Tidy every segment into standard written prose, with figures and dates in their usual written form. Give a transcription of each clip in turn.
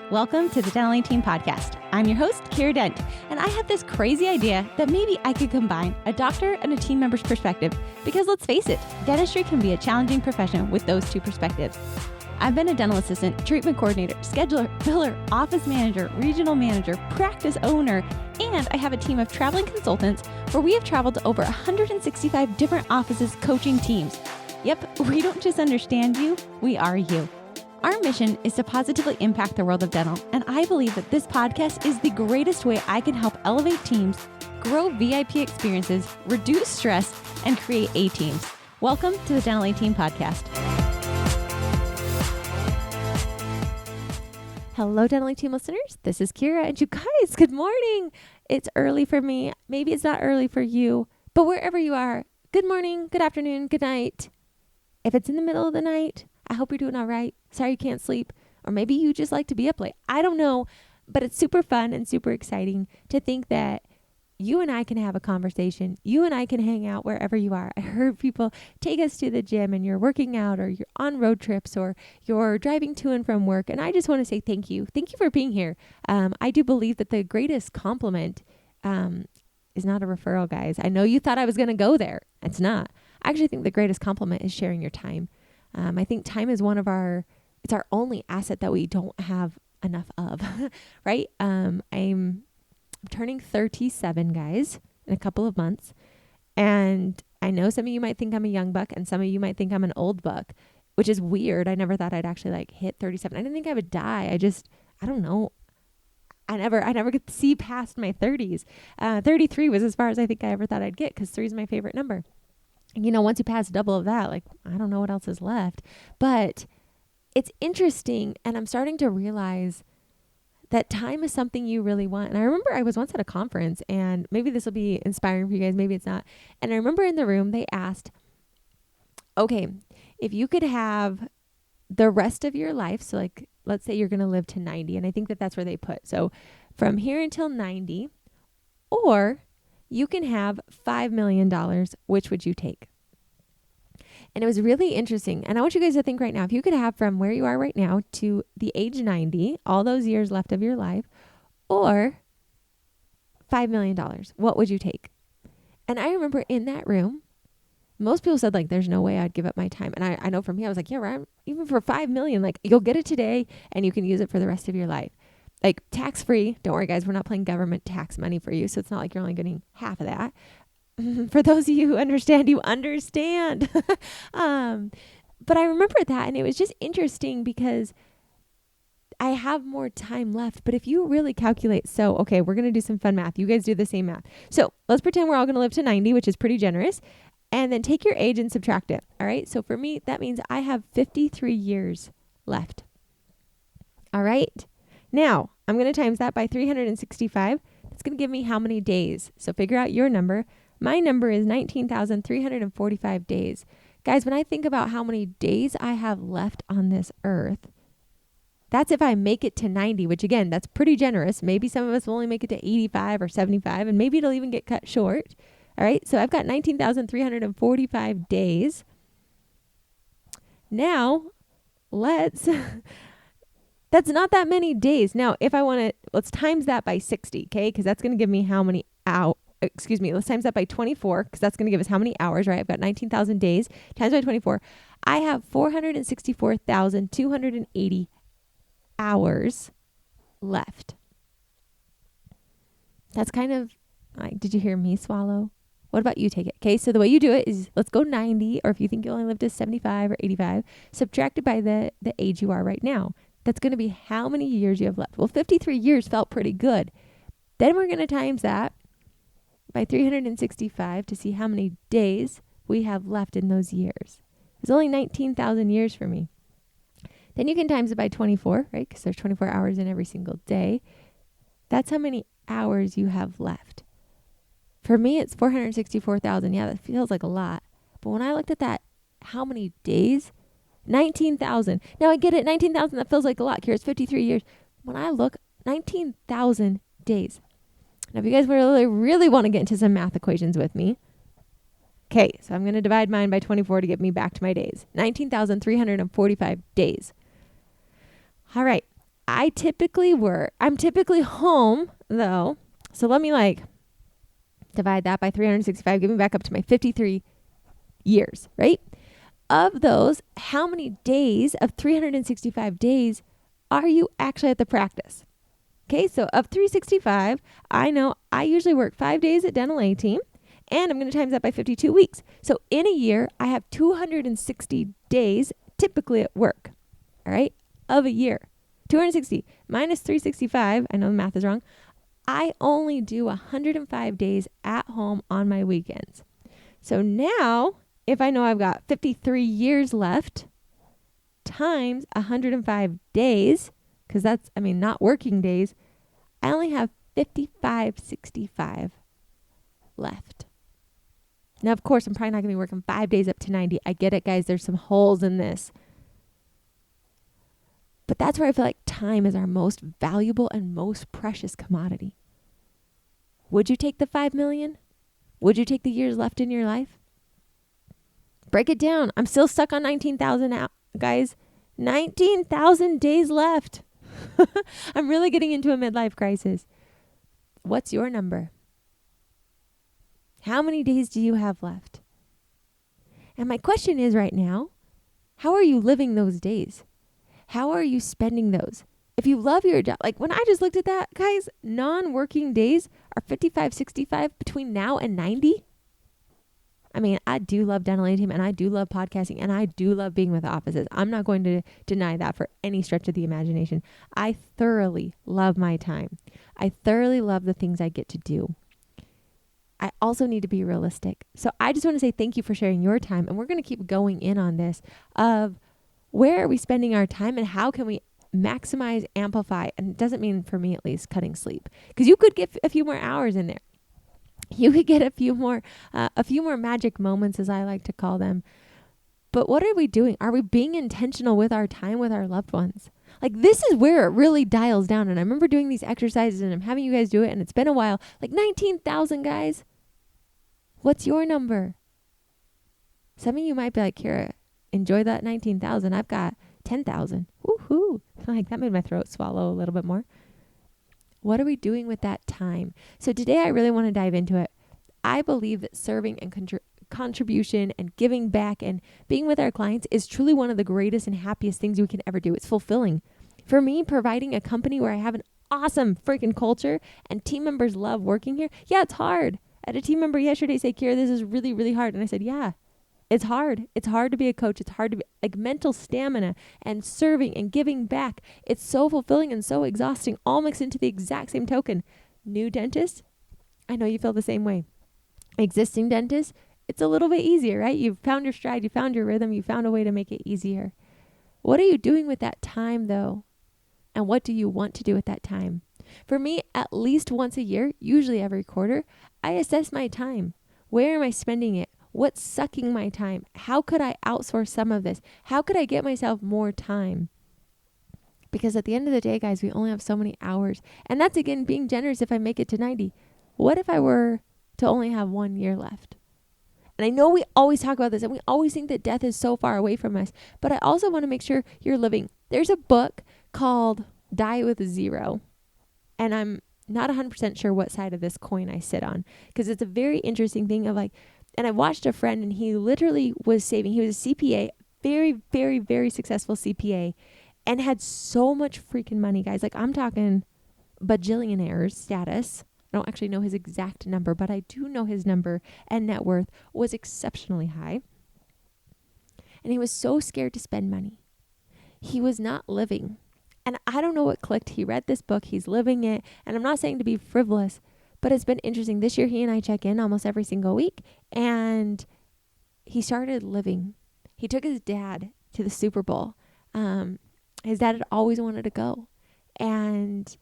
Welcome to the Dental Team Podcast. I'm your host, Kiera Dent, and I have this crazy idea that maybe I could combine a doctor and a team member's perspective because let's face it, dentistry can be a challenging profession with those two perspectives. I've been a dental assistant, treatment coordinator, scheduler, biller, office manager, regional manager, practice owner, and I have a team of traveling consultants where we have traveled to over 165 different offices coaching teams. Yep, we don't just understand you, we are you. Our mission is to positively impact the world of dental, and I believe that this podcast is the greatest way I can help elevate teams, grow VIP experiences, reduce stress, and create A-teams. Welcome to the Dental Team Podcast. Hello, Dental Team listeners. This is Kiera, and you guys, good morning. It's early for me. Maybe it's not early for you, but wherever you are, good morning, good afternoon, good night. If it's in the middle of the night, I hope you're doing all right. Sorry you can't sleep. Or maybe you just like to be up late. I don't know, but it's super fun and super exciting to think that you and I can have a conversation. You and I can hang out wherever you are. I heard people take us to the gym and you're working out or you're on road trips or you're driving to and from work. And I just want to say thank you. Thank you for being here. I do believe that the greatest compliment is not a referral, guys. I know you thought I was going to go there. It's not. I actually think the greatest compliment is sharing your time. I think time is it's our only asset that we don't have enough of, right? I'm turning 37, guys, in a couple of months. And I know some of you might think I'm a young buck and some of you might think I'm an old buck, which is weird. I never thought I'd actually hit 37. I didn't think I would die. I don't know. I never get to see past my 30s. 33 was as far as I think I ever thought I'd get because 3 is my favorite number. You know, once you pass double of that, I don't know what else is left. But it's interesting, and I'm starting to realize that time is something you really want. And I remember I was once at a conference, and maybe this will be inspiring for you guys, maybe it's not. And I remember in the room, they asked, okay, if you could have the rest of your life, so let's say you're going to live to 90, and I think that's where they put. So from here until 90, or you can have $5 million, which would you take? And it was really interesting. And I want you guys to think right now, if you could have from where you are right now to the age 90, all those years left of your life, or $5 million, what would you take? And I remember in that room, most people said there's no way I'd give up my time. And I know for me, I was like, yeah, right. Even for $5 million, you'll get it today and you can use it for the rest of your life. Tax-free. Don't worry, guys. We're not playing government tax money for you. So it's not like you're only getting half of that. For those of you who understand, you understand. But I remember that, and it was just interesting because I have more time left. But if you really calculate, okay, we're going to do some fun math. You guys do the same math. So let's pretend we're all going to live to 90, which is pretty generous. And then take your age and subtract it. All right. So for me, that means I have 53 years left. All right. Now, I'm going to times that by 365. That's going to give me how many days? So figure out your number. My number is 19,345 days. Guys, when I think about how many days I have left on this earth, that's if I make it to 90, which again, that's pretty generous. Maybe some of us will only make it to 85 or 75, and maybe it'll even get cut short. All right, so I've got 19,345 days. Now, that's not that many days. Now, if I want to, let's times that by 60, okay? Because that's going to give me how many let's times that by 24, because that's going to give us how many hours, right? I've got 19,000 days times by 24. I have 464,280 hours left. That's kind of did you hear me swallow? What about you take it? Okay, so the way you do it is let's go 90, or if you think you only live to 75 or 85, subtracted by the age you are right now. That's going to be how many years you have left. Well, 53 years felt pretty good. Then we're going to times that by 365 to see how many days we have left in those years. It's only 19,000 years for me. Then you can times it by 24, right? Because there's 24 hours in every single day. That's how many hours you have left. For me, it's 464,000. Yeah, that feels like a lot. But when I looked at that, how many days? 19,000. Now I get it. 19,000, that feels like a lot. Here's 53 years. When I look, 19,000 days. Now, if you guys really want to get into some math equations with me, okay, so I'm going to divide mine by 24 to get me back to my days. 19,345 days. All right. I'm typically home though. So let me divide that by 365, give me back up to my 53 years, right? Of those, how many days of 365 days are you actually at the practice? Okay, so of 365, I know I usually work 5 days at Dental A Team, and I'm going to times that by 52 weeks. So in a year, I have 260 days typically at work, all right, of a year. 260 minus 365, I know the math is wrong. I only do 105 days at home on my weekends. So now, if I know I've got 53 years left times 105 days, because that's, not working days, I only have 5565 left. Now, of course, I'm probably not going to be working 5 days up to 90. I get it, guys. There's some holes in this. But that's where I feel like time is our most valuable and most precious commodity. Would you take the 5 million? Would you take the years left in your life? Break it down. I'm still stuck on 19,000 out, guys. 19,000 days left. I'm really getting into a midlife crisis. What's your number? How many days do you have left? And my question is right now, how are you living those days? How are you spending those? If you love your job, when I just looked at that, guys, non-working days are 55, 65 between now and 90. I do love Dental A Team, and I do love podcasting, and I do love being with offices. I'm not going to deny that for any stretch of the imagination. I thoroughly love my time. I thoroughly love the things I get to do. I also need to be realistic. So I just want to say thank you for sharing your time, and we're going to keep going in on this of where are we spending our time and how can we maximize, amplify, and it doesn't mean, for me at least, cutting sleep, because you could get a few more hours in there. You could get a few more magic moments, as I like to call them. But what are we doing? Are we being intentional with our time with our loved ones? This is where it really dials down. And I remember doing these exercises, and I'm having you guys do it, and it's been a while. 19,000, guys. What's your number? Some of you might be like, Kiera, enjoy that 19,000. I've got 10,000. Woohoo. That made my throat swallow a little bit more. What are we doing with that time? So today I really want to dive into it. I believe that serving and contribution and giving back and being with our clients is truly one of the greatest and happiest things we can ever do. It's fulfilling. For me, providing a company where I have an awesome freaking culture and team members love working here. Yeah, it's hard. I had a team member yesterday say, Kiera, this is really, really hard. And I said, yeah, it's hard. It's hard to be a coach. It's hard to be mental stamina and serving and giving back. It's so fulfilling and so exhausting, all mixed into the exact same token. New dentist, I know you feel the same way. Existing dentist, it's a little bit easier, right? You've found your stride, you found your rhythm, you found a way to make it easier. What are you doing with that time though? And what do you want to do with that time? For me, at least once a year, usually every quarter, I assess my time. Where am I spending it? What's sucking my time? How could I outsource some of this? How could I get myself more time? Because at the end of the day, guys, we only have so many hours. And that's, again, being generous if I make it to 90. What if I were to only have 1 year left? And I know we always talk about this, and we always think that death is so far away from us. But I also want to make sure you're living. There's a book called Die with Zero. And I'm not 100% sure what side of this coin I sit on, because it's a very interesting thing of and I watched a friend, and he literally was saving. He was a CPA, very, very, very successful CPA, and had so much freaking money, guys. I'm talking bajillionaire status. I don't actually know his exact number, but I do know his number and net worth was exceptionally high. And he was so scared to spend money. He was not living. And I don't know what clicked. He read this book. He's living it. And I'm not saying to be frivolous, but it's been interesting. This year, he and I check in almost every single week. And he started living. He took his dad to the Super Bowl. His dad had always wanted to go. And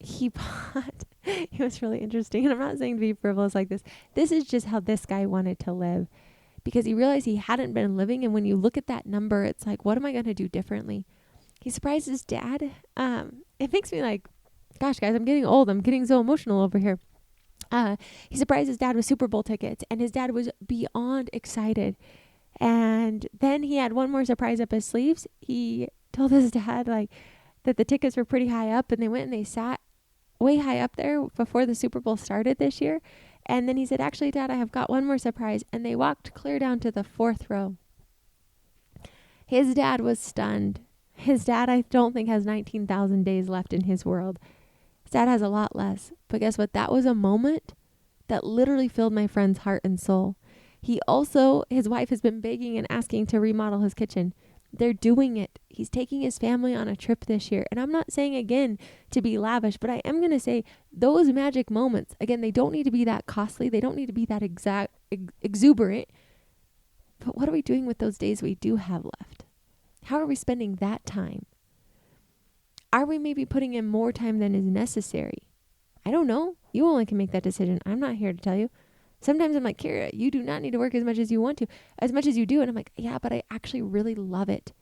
he bought, it was really interesting. And I'm not saying to be frivolous like this. This is just how this guy wanted to live. Because he realized he hadn't been living. And when you look at that number, it's what am I going to do differently? He surprised his dad. It makes me gosh, guys, I'm getting old. I'm getting so emotional over here. He surprised his dad with Super Bowl tickets, and his dad was beyond excited. And then he had one more surprise up his sleeves. He told his dad, that the tickets were pretty high up, and they went and they sat way high up there before the Super Bowl started this year. And then he said, actually, Dad, I have got one more surprise. And they walked clear down to the 4th row. His dad was stunned. His dad, I don't think, has 19,000 days left in his world. His dad has a lot less. But guess what? That was a moment that literally filled my friend's heart and soul. His wife has been begging and asking to remodel his kitchen. They're doing it. He's taking his family on a trip this year. And I'm not saying, again, to be lavish, but I am going to say those magic moments, again, they don't need to be that costly. They don't need to be that exuberant. But what are we doing with those days we do have left? How are we spending that time? Are we maybe putting in more time than is necessary? I don't know. You only can make that decision. I'm not here to tell you. Sometimes I'm like, Kiera, you do not need to work as much as you want to, as much as you do. And I'm like, yeah, but I actually really love it.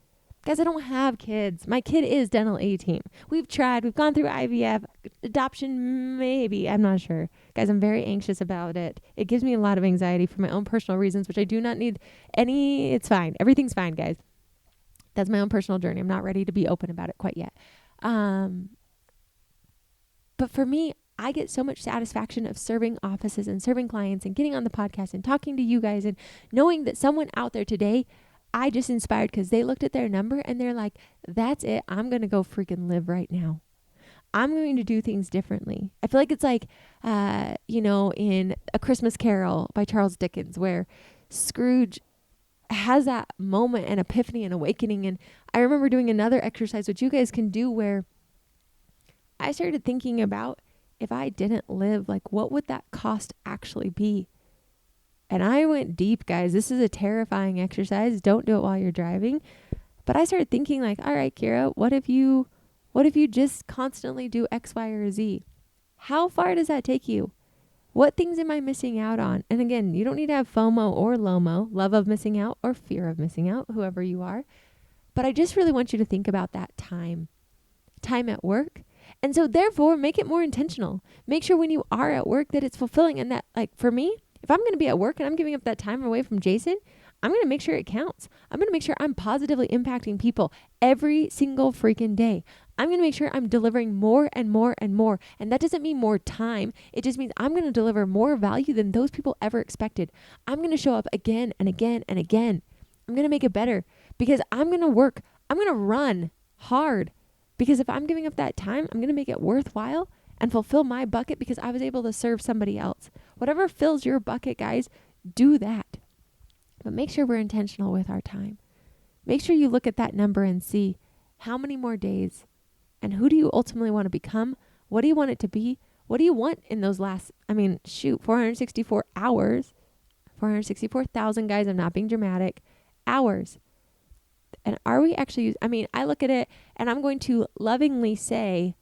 Guys, I don't have kids. My kid is dental A-team. We've tried. We've gone through IVF. Adoption, maybe. I'm not sure. Guys, I'm very anxious about it. It gives me a lot of anxiety for my own personal reasons, which I do not need any. It's fine. Everything's fine, guys. That's my own personal journey. I'm not ready to be open about it quite yet. But for me, I get so much satisfaction of serving offices and serving clients and getting on the podcast and talking to you guys and knowing that someone out there today, I just inspired because they looked at their number and they're like, that's it. I'm going to go freaking live right now. I'm going to do things differently. I feel like it's like, in A Christmas Carol by Charles Dickens, where Scrooge has that moment and epiphany and awakening. And I remember doing another exercise, which you guys can do, where I started thinking about, if I didn't live, like, what would that cost actually be? And I went deep, guys. This is a terrifying exercise. Don't do it while you're driving. But I started thinking, like, all right, Kiera, what if you just constantly do X, Y, or Z? How far does that take you? What things am I missing out on? And again, you don't need to have FOMO or LOMO, love of missing out or fear of missing out, whoever you are. But I just really want you to think about that time at work. And so therefore, make it more intentional. Make sure when you are at work that it's fulfilling, and that, like, for me, if I'm going to be at work and I'm giving up that time away from Jason, I'm going to make sure it counts. I'm going to make sure I'm positively impacting people every single freaking day. I'm going to make sure I'm delivering more and more and more. And that doesn't mean more time. It just means I'm going to deliver more value than those people ever expected. I'm going to show up again and again and again. I'm going to make it better because I'm going to work. I'm going to run hard because if I'm giving up that time, I'm going to make it worthwhile and fulfill my bucket because I was able to serve somebody else. Whatever fills your bucket, guys, do that. But make sure we're intentional with our time. Make sure you look at that number and see how many more days and who do you ultimately want to become? What do you want it to be? What do you want in those 464 hours, 464,000, guys, I'm not being dramatic, hours. And are we actually, I look at it and I'm going to lovingly say,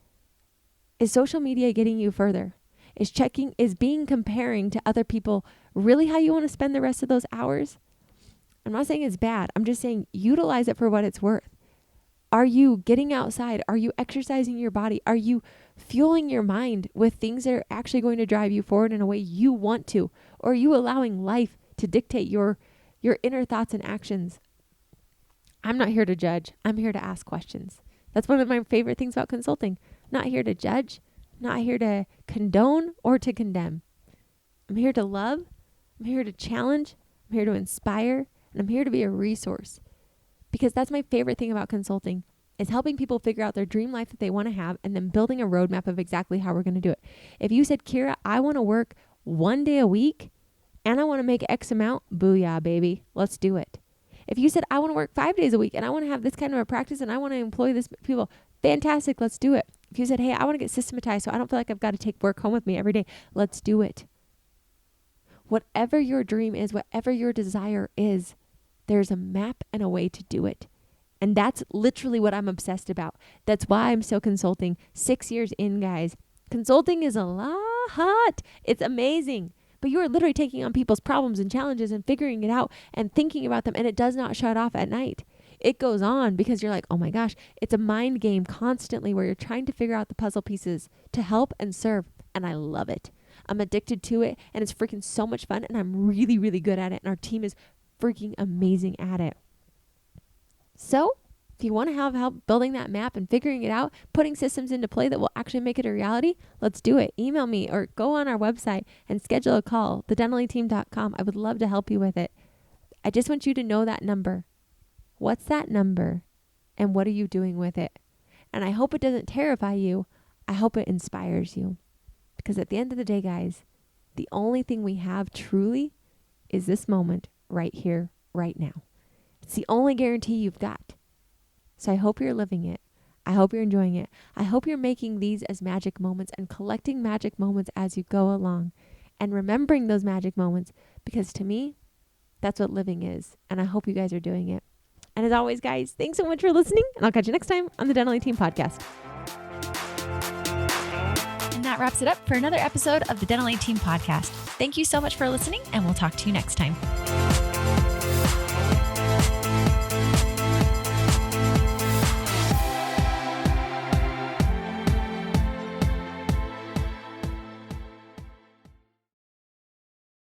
is social media getting you further? Is being comparing to other people really how you want to spend the rest of those hours? I'm not saying it's bad. I'm just saying utilize it for what it's worth. Are you getting outside? Are you exercising your body? Are you fueling your mind with things that are actually going to drive you forward in a way you want to? Or are you allowing life to dictate your inner thoughts and actions? I'm not here to judge. I'm here to ask questions. That's one of my favorite things about consulting. Not here to judge, not here to condone or to condemn. I'm here to love. I'm here to challenge. I'm here to inspire. And I'm here to be a resource. Because that's my favorite thing about consulting, is helping people figure out their dream life that they want to have and then building a roadmap of exactly how we're going to do it. If you said, Kiera, I want to work 1 day a week and I want to make X amount, booyah, baby. Let's do it. If you said, I want to work 5 days a week and I want to have this kind of a practice and I want to employ this people, fantastic, let's do it. If you said, hey, I want to get systematized so I don't feel like I've got to take work home with me every day, let's do it. Whatever your dream is, whatever your desire is, there's a map and a way to do it. And that's literally what I'm obsessed about. That's why I'm still consulting 6 years in, guys. Consulting is a lot. It's amazing. But you are literally taking on people's problems and challenges and figuring it out and thinking about them. And it does not shut off at night. It goes on because you're like, oh my gosh, it's a mind game constantly where you're trying to figure out the puzzle pieces to help and serve. And I love it. I'm addicted to it. And it's freaking so much fun. And I'm really, really good at it. And our team is freaking amazing at it. So If you want to have help building that map and figuring it out, putting systems into play that will actually make it a reality, let's do it. Email me or go on our website and schedule a call, thedentallyteam.com. I would love to help you with it. I just want you to know that number. What's that number? And what are you doing with it? And I hope it doesn't terrify you. I hope it inspires you. Because at the end of the day, guys, the only thing we have truly is this moment right here, right now. It's the only guarantee you've got. So I hope you're living it. I hope you're enjoying it. I hope you're making these as magic moments and collecting magic moments as you go along and remembering those magic moments, because to me, that's what living is. And I hope you guys are doing it. And as always, guys, thanks so much for listening, and I'll catch you next time on the Dentally Team Podcast. And that wraps it up for another episode of the Dentally Team Podcast. Thank you so much for listening, and we'll talk to you next time.